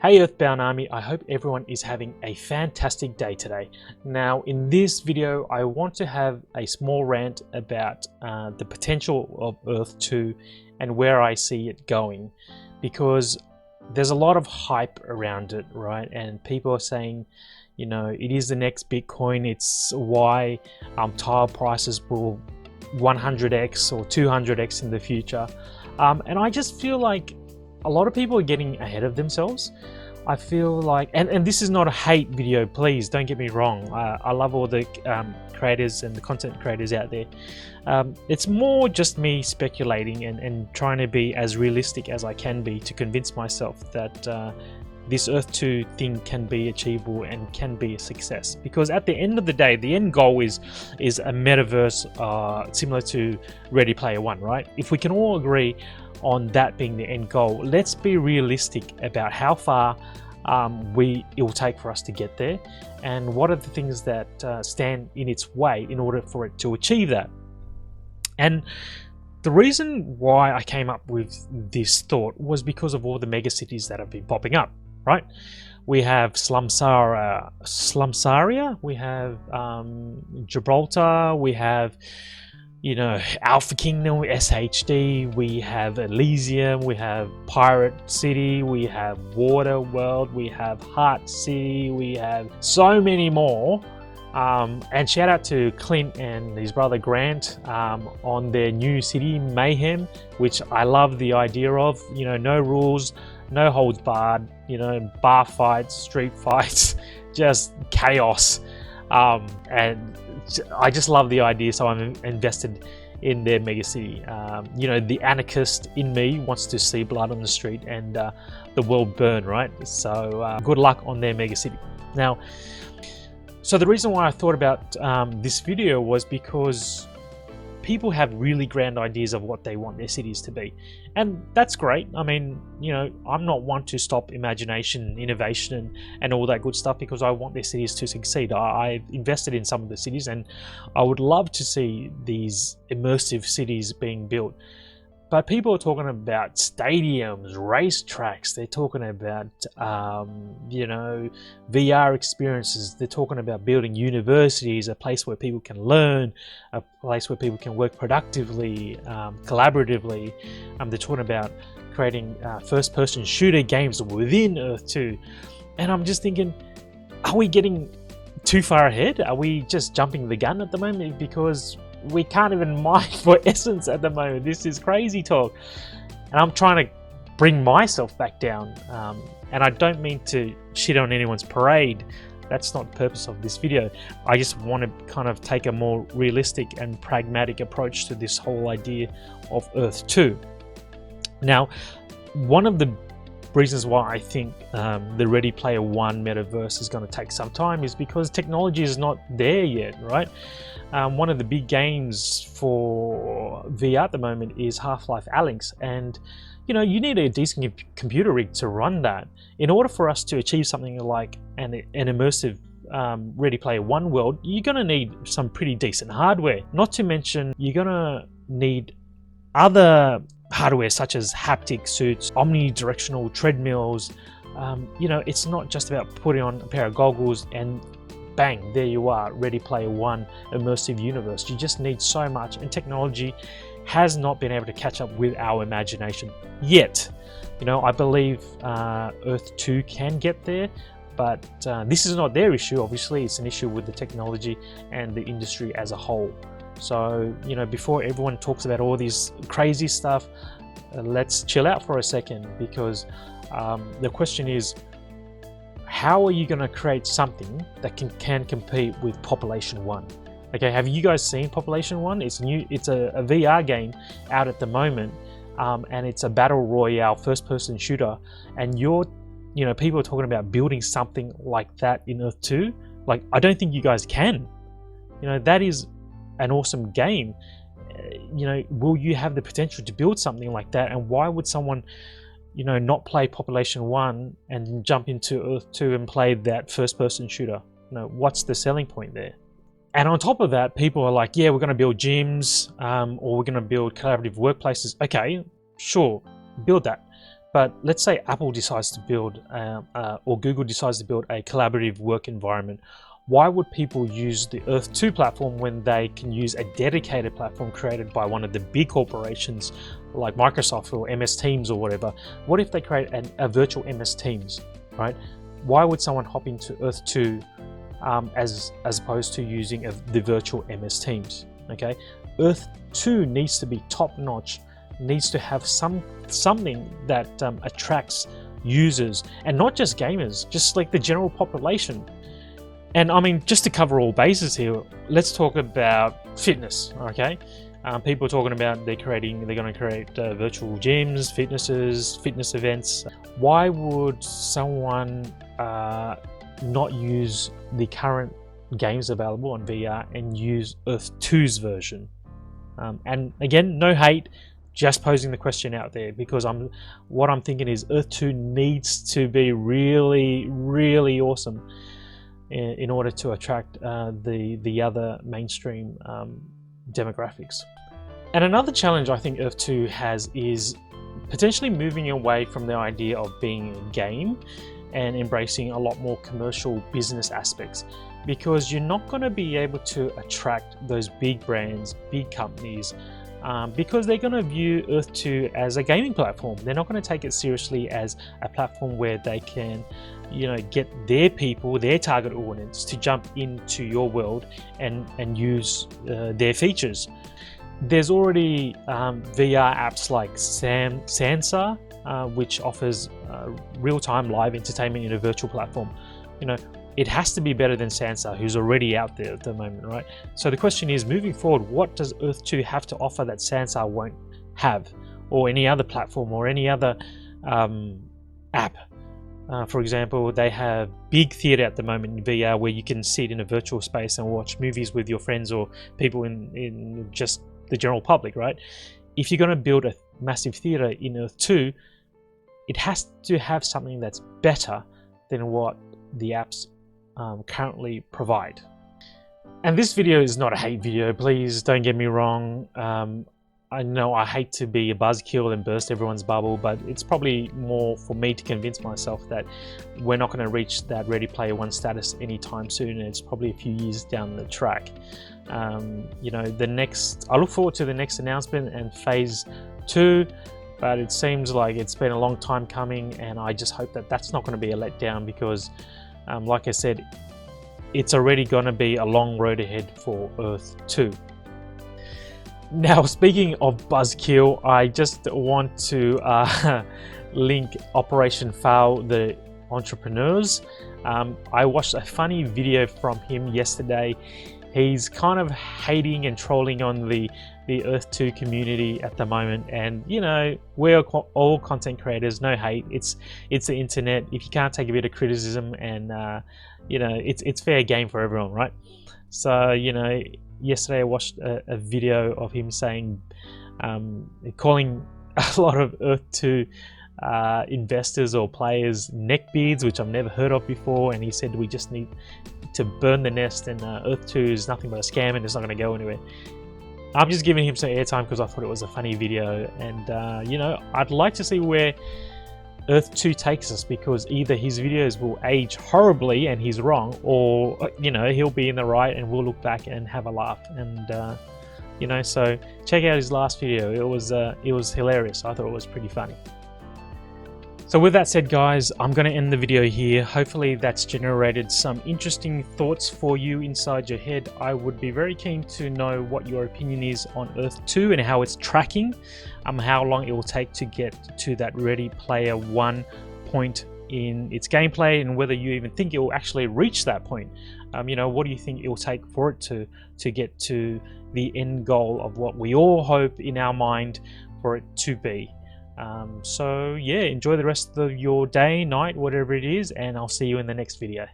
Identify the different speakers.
Speaker 1: Hey Earthbound Army, I hope everyone is having a fantastic day today. Now in this video I want to have a small rant about the potential of Earth 2 and where I see it going, because there's a lot of hype around it, right? And people are saying, you know, it is the next Bitcoin, it's why tile prices will 100x or 200x in the future. And I just feel like a lot of people are getting ahead of themselves. I feel like, and this is not a hate video, please don't get me wrong. I love all the creators and the content creators out there. It's more just me speculating and trying to be as realistic as I can be to convince myself that this Earth 2 thing can be achievable and can be a success. Because at the end of the day, the end goal is a metaverse similar to Ready Player One, right? If we can all agree on that being the end goal, let's be realistic about how far it will take for us to get there, and what are the things that stand in its way in order for it to achieve that. And the reason why I came up with this thought was because of all the mega cities that have been popping up, right? We have Slumsaria, we have Gibraltar, we have, you know, Alpha Kingdom, SHD, we have Elysium, we have Pirate City, we have Water World, we have Heart City, we have so many more. And shout out to Clint and his brother Grant on their new city, Mayhem, which I love the idea of. You know, no rules, no holds barred, you know, bar fights, street fights, just chaos. And I just love the idea, so I'm invested in their mega city. You know, the anarchist in me wants to see blood on the street and the world burn, right? So good luck on their mega city. Now, so the reason why I thought about this video was because people have really grand ideas of what they want their cities to be, and that's great. I mean, you know, I'm not one to stop imagination, innovation, and all that good stuff, because I want their cities to succeed. I've invested in some of the cities, and I would love to see these immersive cities being built. But people are talking about stadiums, racetracks, they're talking about, you know, VR experiences, they're talking about building universities, a place where people can learn, a place where people can work productively, collaboratively. They're talking about creating first-person shooter games within Earth 2. And I'm just thinking, are we getting too far ahead? Are we just jumping the gun at the moment? Because we can't even mine for essence at the moment. This is crazy talk, and I'm trying to bring myself back down, and I don't mean to shit on anyone's parade. That's not the purpose of this video. I just want to kind of take a more realistic and pragmatic approach to this whole idea of Earth 2. Now, one of the reasons why I think the Ready Player One metaverse is going to take some time is because technology is not there yet, right? One of the big games for VR at the moment is Half-Life Alyx, and you know, you need a decent computer rig to run that. In order for us to achieve something like an immersive Ready Player One world, you're going to need some pretty decent hardware. Not to mention, you're going to need other hardware such as haptic suits, omnidirectional treadmills. You know, it's not just about putting on a pair of goggles and bang, there you are, Ready Player One immersive universe. You just need so much, and technology has not been able to catch up with our imagination yet. You know, I believe Earth 2 can get there, but this is not their issue. Obviously, it's an issue with the technology and the industry as a whole. So, you know, before everyone talks about all this crazy stuff, let's chill out for a second, because the question is, how are you going to create something that can compete with Population One? Okay, have you guys seen Population One? It's new. It's a VR game out at the moment, and it's a battle royale first-person shooter. And you know, people are talking about building something like that in Earth 2. Like, I don't think you guys can. You know, that is an awesome game. You know, will you have the potential to build something like that? And why would someone, you know, not play Population One and jump into Earth 2 and play that first-person shooter? You know, what's the selling point there? And on top of that, people are like, yeah, we're going to build gyms, or we're going to build collaborative workplaces. Okay, sure, build that. But let's say Apple decides to build, or Google decides to build a collaborative work environment. Why would people use the Earth2 platform when they can use a dedicated platform created by one of the big corporations like Microsoft or MS Teams or whatever? What if they create a virtual MS Teams, right? Why would someone hop into Earth2 as opposed to using the virtual MS Teams? Okay, Earth2 needs to be top notch, needs to have something that attracts users, and not just gamers, just like the general population. And I mean, just to cover all bases here, let's talk about fitness. Okay, people are talking about they're going to create virtual gyms, fitness events. Why would someone not use the current games available on VR and use Earth2's version? And again, no hate, just posing the question out there, because what I'm thinking is Earth2 needs to be really, really awesome in order to attract the other mainstream demographics. And another challenge I think Earth2 has is potentially moving away from the idea of being a game and embracing a lot more commercial business aspects, because you're not going to be able to attract those big brands, big companies, because they're going to view Earth2 as a gaming platform. They're not going to take it seriously as a platform where they can, get their people, their target audience to jump into your world and use their features. There's already VR apps like Sansa, which offers real-time live entertainment in a virtual platform. It has to be better than Sansa, who's already out there at the moment, right? So the question is, moving forward, what does Earth2 have to offer that Sansa won't have, or any other platform, or any other app? For example, they have big theater at the moment in VR, where you can sit in a virtual space and watch movies with your friends or people in just the general public, right? If you're going to build a massive theater in Earth2, it has to have something that's better than what the apps currently provide. And this video is not a hate video, please don't get me wrong. I know I hate to be a buzzkill and burst everyone's bubble, but it's probably more for me to convince myself that we're not going to reach that Ready Player One status anytime soon, and it's probably a few years down the track. I look forward to the next announcement and phase 2, but it seems like it's been a long time coming, and I just hope that that's not going to be a letdown, because like I said, it's already going to be a long road ahead for Earth2. Now, speaking of Buzzkill, I just want to link Operation Fail, the entrepreneurs. I watched a funny video from him yesterday. He's kind of hating and trolling on the Earth2 community at the moment, and we're all content creators, no hate. It's the internet. If you can't take a bit of criticism, and it's fair game for everyone, right? So yesterday I watched a video of him saying, calling a lot of Earth2 investors or players neckbeards, which I've never heard of before, and he said we just need to burn the nest, and Earth2 is nothing but a scam and it's not going to go anywhere. I'm just giving him some airtime because I thought it was a funny video, and I'd like to see where Earth2 takes us, because either his videos will age horribly and he's wrong, or he'll be in the right and we'll look back and have a laugh. And so check out his last video. It was hilarious. I thought it was pretty funny. So with that said, guys, I'm going to end the video here. Hopefully that's generated some interesting thoughts for you inside your head. I would be very keen to know what your opinion is on Earth2 and how it's tracking, how long it will take to get to that Ready Player One point in its gameplay, and whether you even think it will actually reach that point. What do you think it will take for it to get to the end goal of what we all hope in our mind for it to be? So yeah, enjoy the rest of your day, night, whatever it is, and I'll see you in the next video.